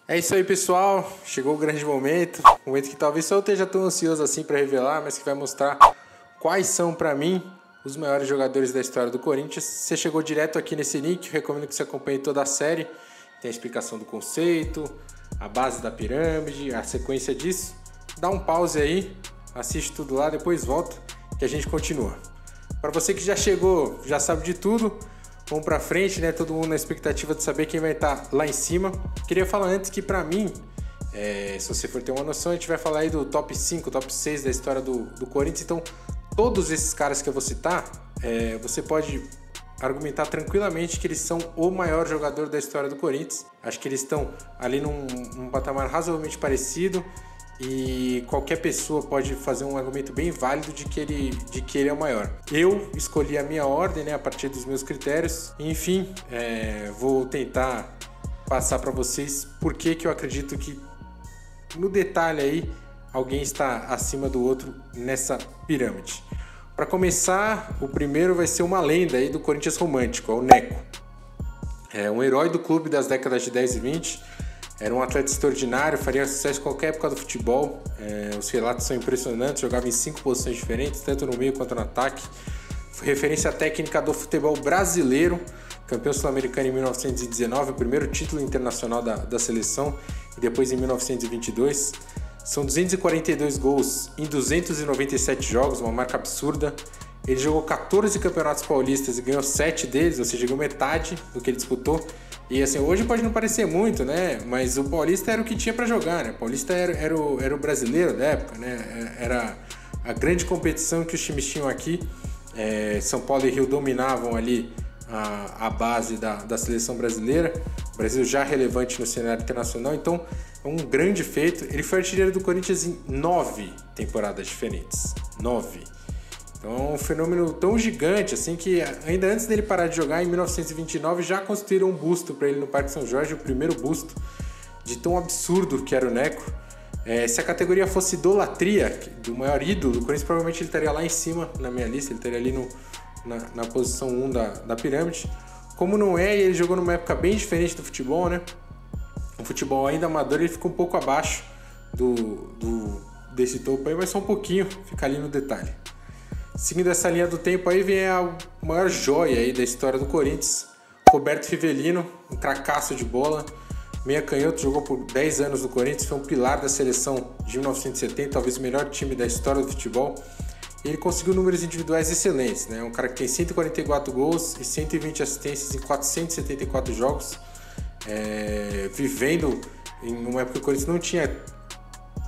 É isso aí, pessoal. Chegou o grande momento. Momento que talvez só eu esteja tão ansioso assim para revelar, mas que vai mostrar quais são, para mim, os maiores jogadores da história do Corinthians. Você chegou direto aqui nesse link, recomendo que você acompanhe toda a série. Tem a explicação do conceito, a base da pirâmide, a sequência disso. Dá um pause aí, assiste tudo lá, depois volta que a gente continua. Para você que já chegou, já sabe de tudo, vamos pra frente, né? Todo mundo na expectativa de saber quem vai estar lá em cima. Queria falar antes que pra mim, se você for ter uma noção, a gente vai falar aí do top 5, top 6 da história do Corinthians. Então, todos esses caras que eu vou citar, você pode argumentar tranquilamente que eles são o maior jogador da história do Corinthians. Acho que eles estão ali num patamar razoavelmente parecido. E qualquer pessoa pode fazer um argumento bem válido de que ele é o maior. Eu escolhi a minha ordem, né, a partir dos meus critérios. Enfim, vou tentar passar para vocês por que eu acredito que, no detalhe aí, alguém está acima do outro nessa pirâmide. Para começar, o primeiro vai ser uma lenda aí do Corinthians romântico, é o Neco. É um herói do clube das décadas de 10 e 20. Era um atleta extraordinário, faria sucesso em qualquer época do futebol. Os relatos são impressionantes, jogava em 5 posições diferentes, tanto no meio quanto no ataque. Foi referência técnica do futebol brasileiro, campeão sul-americano em 1919, o primeiro título internacional da seleção, e depois em 1922. São 242 gols em 297 jogos, uma marca absurda. Ele jogou 14 campeonatos paulistas e ganhou 7 deles, ou seja, ganhou metade do que ele disputou. E assim, hoje pode não parecer muito, né? Mas o Paulista era o que tinha para jogar, né? O Paulista era o brasileiro da época, né? Era a grande competição que os times tinham aqui. São Paulo e Rio dominavam ali a base da seleção brasileira. O Brasil já relevante no cenário internacional, então é um grande feito. Ele foi artilheiro do Corinthians em 9 temporadas diferentes. 9. Então é um fenômeno tão gigante assim que ainda antes dele parar de jogar, em 1929, já construíram um busto para ele no Parque São Jorge, o primeiro busto de tão absurdo que era o Neco. Se a categoria fosse idolatria, do maior ídolo do Corinthians, provavelmente ele estaria lá em cima na minha lista, ele estaria ali na posição 1 da pirâmide. Como não é, e ele jogou numa época bem diferente do futebol, né? O futebol ainda amador, ele fica um pouco abaixo desse topo aí, mas só um pouquinho, fica ali no detalhe. Seguindo essa linha do tempo aí, vem a maior joia aí da história do Corinthians, Roberto Rivelino, um cracaço de bola, meia canhoto, jogou por 10 anos no Corinthians, foi um pilar da seleção de 1970, talvez o melhor time da história do futebol. E ele conseguiu números individuais excelentes, né? Um cara que tem 144 gols e 120 assistências em 474 jogos, vivendo em uma época que o Corinthians não tinha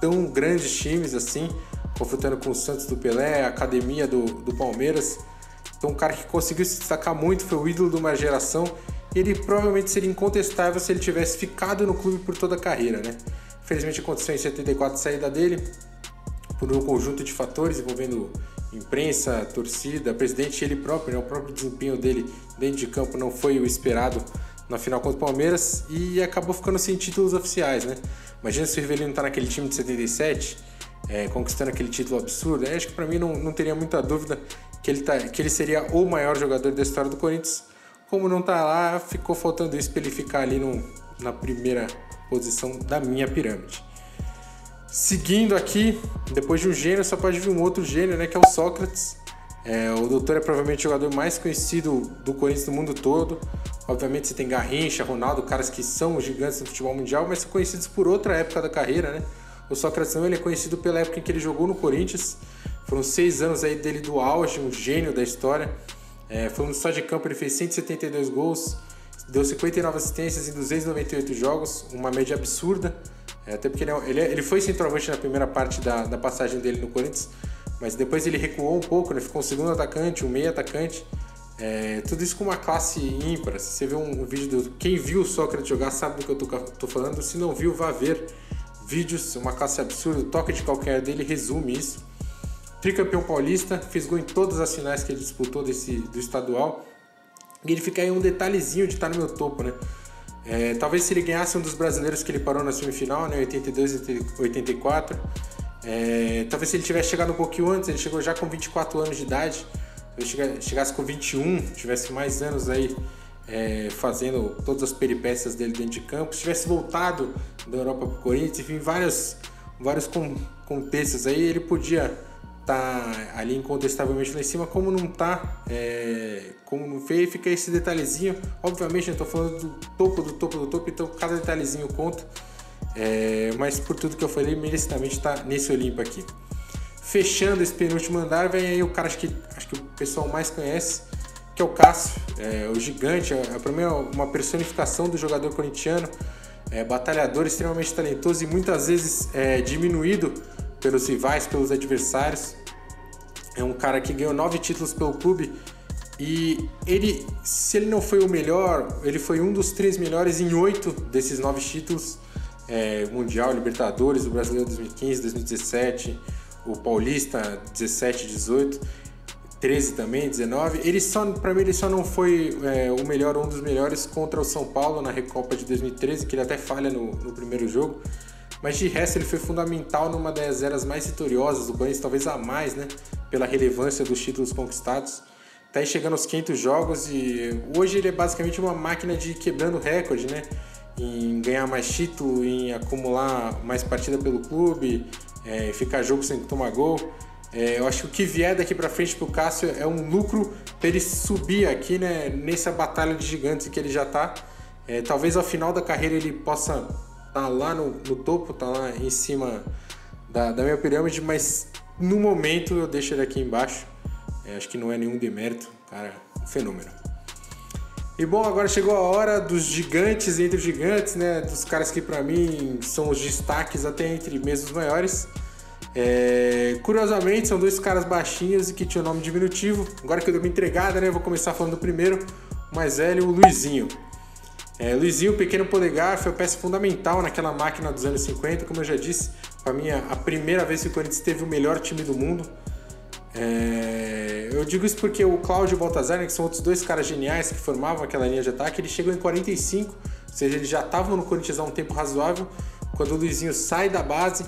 tão grandes times assim, confrontando com o Santos do Pelé, a academia do Palmeiras. Então um cara que conseguiu se destacar muito, foi o ídolo de uma geração. Ele provavelmente seria incontestável se ele tivesse ficado no clube por toda a carreira, né? Infelizmente aconteceu em 74 a saída dele, por um conjunto de fatores envolvendo imprensa, torcida, presidente e ele próprio, né? O próprio desempenho dele dentro de campo não foi o esperado na final contra o Palmeiras e acabou ficando sem títulos oficiais, né? Imagina se o Rivelino tá naquele time de 77, conquistando aquele título absurdo. Acho que para mim não teria muita dúvida que ele seria o maior jogador da história do Corinthians. Como não tá lá, ficou faltando isso para ele ficar ali na primeira posição da minha pirâmide. Seguindo aqui, depois de um gênio, só pode vir um outro gênio, né, que é o Sócrates. O doutor é provavelmente o jogador mais conhecido do Corinthians no mundo todo. Obviamente você tem Garrincha, Ronaldo, caras que são gigantes do futebol mundial, mas são conhecidos por outra época da carreira, né? O Sócrates não, ele é conhecido pela época em que ele jogou no Corinthians. Foram 6 anos aí dele do auge, um gênio da história. Falando só de campo, ele fez 172 gols, deu 59 assistências em 298 jogos, uma média absurda. Até porque ele foi centroavante na primeira parte da passagem dele no Corinthians, mas depois ele recuou um pouco, né? Ficou um segundo atacante, um meio atacante. Tudo isso com uma classe ímpar. Se você vê um vídeo quem viu o Sócrates jogar sabe do que eu tô falando. Se não viu, vá ver vídeos, uma classe absurda. O toque de calcanhar dele resume isso. Tricampeão paulista, fez gol em todas as finais que ele disputou do estadual. E ele fica aí um detalhezinho de estar no meu topo, né? Talvez se ele ganhasse um dos brasileiros que ele parou na semifinal, né? 82 e 84. Talvez se ele tivesse chegado um pouquinho antes, ele chegou já com 24 anos de idade. Se ele chegasse com 21, tivesse mais anos aí fazendo todas as peripécias dele dentro de campo. Se tivesse voltado da Europa para o Corinthians, enfim, vários contextos aí, ele podia estar ali incontestavelmente lá em cima, como não está, como não fez, fica esse detalhezinho. Obviamente eu estou falando do topo, então cada detalhezinho conta, mas por tudo que eu falei, merecidamente está nesse Olimpo aqui. Fechando esse penúltimo andar, vem aí o cara acho que o pessoal mais conhece, que é o Cássio, o gigante, para mim é uma personificação do jogador corintiano, batalhador, extremamente talentoso e muitas vezes diminuído pelos rivais, pelos adversários. É um cara que ganhou 9 títulos pelo clube e ele, se ele não foi o melhor, ele foi um dos 3 melhores em 8 desses 9 títulos, Mundial, Libertadores, o Brasileiro 2015, 2017, o Paulista 17, 18, 13 também, 19. Para mim ele só não foi o melhor, um dos melhores contra o São Paulo na Recopa de 2013, que ele até falha no primeiro jogo. Mas de resto ele foi fundamental numa das eras mais vitoriosas do Corinthians, talvez a mais, né? Pela relevância dos títulos conquistados. Tá aí chegando aos 500 jogos e hoje ele é basicamente uma máquina de quebrando recorde, né? Em ganhar mais título, em acumular mais partida pelo clube, ficar jogo sem tomar gol. Eu acho que o que vier daqui pra frente pro Cássio é um lucro pra ele subir aqui, né? Nessa batalha de gigantes que ele já tá. Talvez ao final da carreira ele possa tá lá no topo, tá lá em cima da minha pirâmide, mas no momento eu deixo ele aqui embaixo. Acho que não é nenhum demérito, cara, um fenômeno. E bom, agora chegou a hora dos gigantes entre os gigantes, né? Dos caras que pra mim são os destaques até entre mesmo os maiores. Curiosamente, são 2 caras baixinhos e que tinham nome diminutivo. Agora que eu dei uma entregada, né? Eu vou começar falando do primeiro, o mais velho, o Luizinho. Luizinho, pequeno polegar, foi a peça fundamental naquela máquina dos anos 50, como eu já disse, para mim a primeira vez que o Corinthians teve o melhor time do mundo. Eu digo isso porque o Cláudio e o Baltazar, né, que são outros 2 caras geniais que formavam aquela linha de ataque, ele chegou em 45, ou seja, eles já estavam no Corinthians há um tempo razoável, quando o Luizinho sai da base,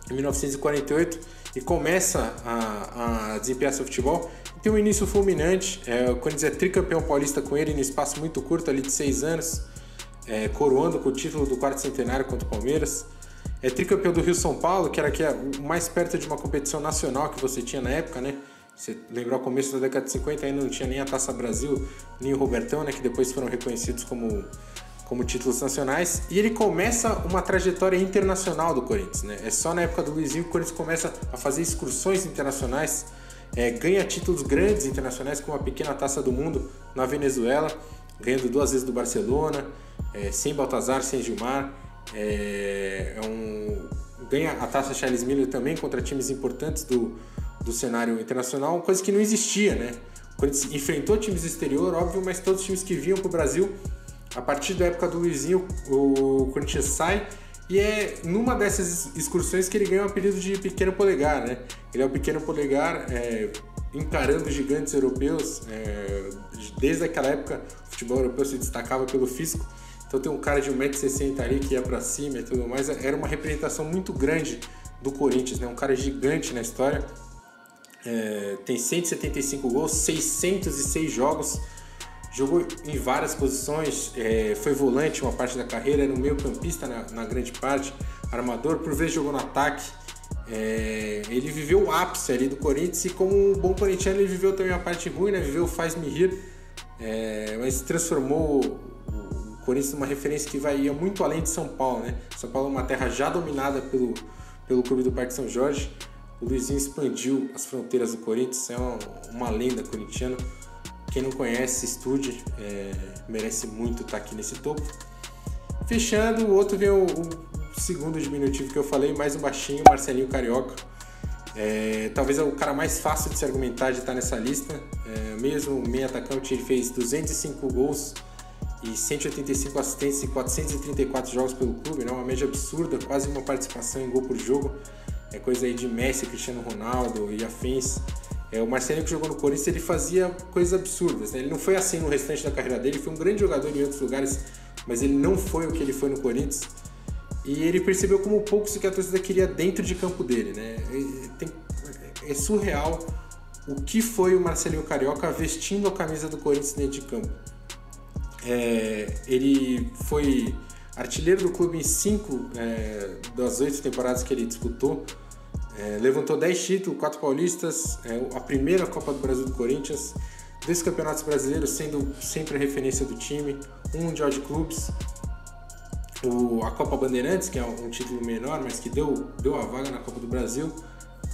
em 1948, e começa a desempenhar seu futebol. Tem um início fulminante, o Corinthians é tricampeão paulista com ele em um espaço muito curto, ali de 6 anos, coroando com o título do 4º centenário contra o Palmeiras. É tricampeão do Rio-São Paulo, que era o mais perto de uma competição nacional que você tinha na época, né? Você lembrar o começo da década de 50, ainda não tinha nem a Taça Brasil, nem o Robertão, né? Que depois foram reconhecidos como títulos nacionais. E ele começa uma trajetória internacional do Corinthians, né? É só na época do Luizinho que o Corinthians começa a fazer excursões internacionais, ganha títulos grandes internacionais, como a pequena Taça do Mundo na Venezuela, ganhando 2 vezes do Barcelona, sem Baltazar, sem Gilmar. Ganha a Taça Charles Miller também contra times importantes do cenário internacional, coisa que não existia, né? O Corinthians enfrentou times do exterior, óbvio, mas todos os times que vinham para o Brasil, a partir da época do Luizinho, o Corinthians sai. E é numa dessas excursões que ele ganha o apelido de Pequeno Polegar, né? Ele é o Pequeno Polegar encarando gigantes europeus. Desde aquela época, o futebol europeu se destacava pelo físico. Então tem um cara de 1,60 m ali que ia pra cima e tudo mais. Era uma representação muito grande do Corinthians, né? Um cara gigante na história. Tem 175 gols, 606 jogos. Jogou em várias posições, foi volante uma parte da carreira, era um meio campista na grande parte, armador, por vezes jogou no ataque. Ele viveu o ápice ali do Corinthians e como um bom corintiano ele viveu também a parte ruim, né? Viveu o faz-me rir, mas transformou o Corinthians numa referência que ia muito além de São Paulo, né? São Paulo é uma terra já dominada pelo clube do Parque São Jorge. O Luizinho expandiu as fronteiras do Corinthians, é uma lenda corintiana. Quem não conhece, estude, merece muito estar aqui nesse topo. Fechando, o outro vem o segundo diminutivo que eu falei, mais um baixinho, Marcelinho Carioca. Talvez é o cara mais fácil de se argumentar de estar nessa lista. Mesmo meio atacante, ele fez 205 gols e 185 assistências e 434 jogos pelo clube, né? Uma média absurda, quase uma participação em gol por jogo. É coisa aí de Messi, Cristiano Ronaldo e afins. O Marcelinho, que jogou no Corinthians, ele fazia coisas absurdas, né? Ele não foi assim no restante da carreira dele, foi um grande jogador em outros lugares, mas ele não foi o que ele foi no Corinthians. E ele percebeu como pouco isso que a torcida queria dentro de campo dele, né? É surreal o que foi o Marcelinho Carioca vestindo a camisa do Corinthians dentro de campo. Ele foi artilheiro do clube em 5 das 8 temporadas que ele disputou. Levantou 10 títulos, 4 paulistas, a primeira Copa do Brasil do Corinthians, 2 campeonatos brasileiros, sendo sempre a referência do time, um Mundial de Clubes, a Copa Bandeirantes, que é um título menor, mas que deu a vaga na Copa do Brasil,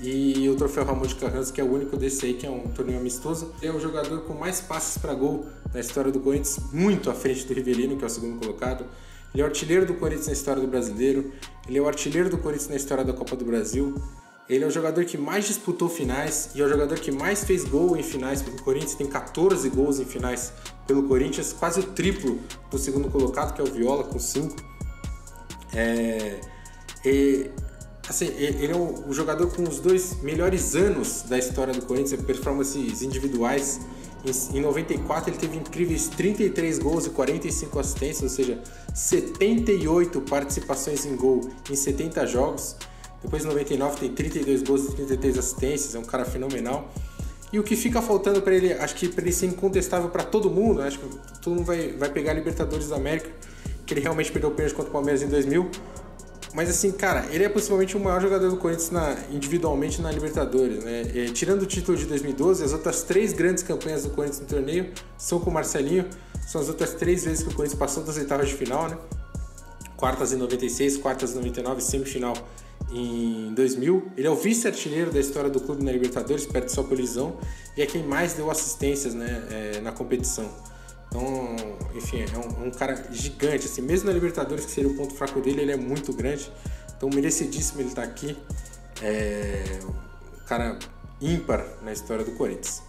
e o Troféu Ramon de Carranza, que é o único desse aí, que é um torneio amistoso. Ele é o jogador com mais passes para gol na história do Corinthians, muito à frente do Rivelino, que é o segundo colocado. Ele é o artilheiro do Corinthians na história do Brasileiro, ele é o artilheiro do Corinthians na história da Copa do Brasil, ele é o jogador que mais disputou finais e é o jogador que mais fez gol em finais pelo Corinthians, tem 14 gols em finais pelo Corinthians, quase o triplo do segundo colocado, que é o Viola, com 5. Ele é o jogador com os 2 melhores anos da história do Corinthians, performances individuais. Em 94 ele teve incríveis 33 gols e 45 assistências, ou seja, 78 participações em gol em 70 jogos. Depois em 99 tem 32 gols e 33 assistências, é um cara fenomenal. E o que fica faltando para ele, acho que para ele ser incontestável para todo mundo, acho que todo mundo vai pegar a Libertadores da América, que ele realmente perdeu o pênalti contra o Palmeiras em 2000. Mas assim, cara, ele é possivelmente o maior jogador do Corinthians individualmente na Libertadores, né? Tirando o título de 2012, as outras 3 grandes campanhas do Corinthians no torneio são com o Marcelinho, são as outras 3 vezes que o Corinthians passou das oitavas de final, né? Quartas em 96, quartas em 99, semifinal em 2000. Ele é o vice-artilheiro da história do clube na Libertadores, perto só por Lisão, e é quem mais deu assistências, né, na competição. Então, enfim, é um cara gigante, assim, mesmo na Libertadores, que seria o ponto fraco dele, ele é muito grande, então merecidíssimo ele estar aqui. Um cara ímpar na história do Corinthians.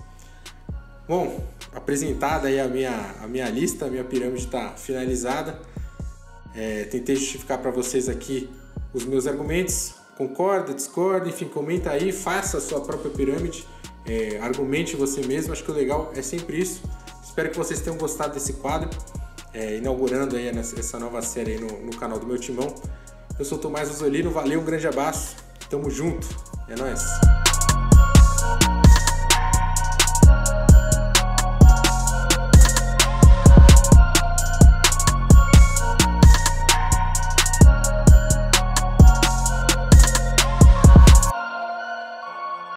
Bom, apresentada aí a minha lista, a minha pirâmide está finalizada. Tentei justificar para vocês aqui os meus argumentos. Concorda, discorda, enfim, comenta aí, faça a sua própria pirâmide, argumente você mesmo. Acho que o legal é sempre isso. Espero que vocês tenham gostado desse quadro, inaugurando aí essa nova série aí no canal do meu timão. Eu sou o Tomás Rosolino, valeu, um grande abraço, tamo junto, é nóis!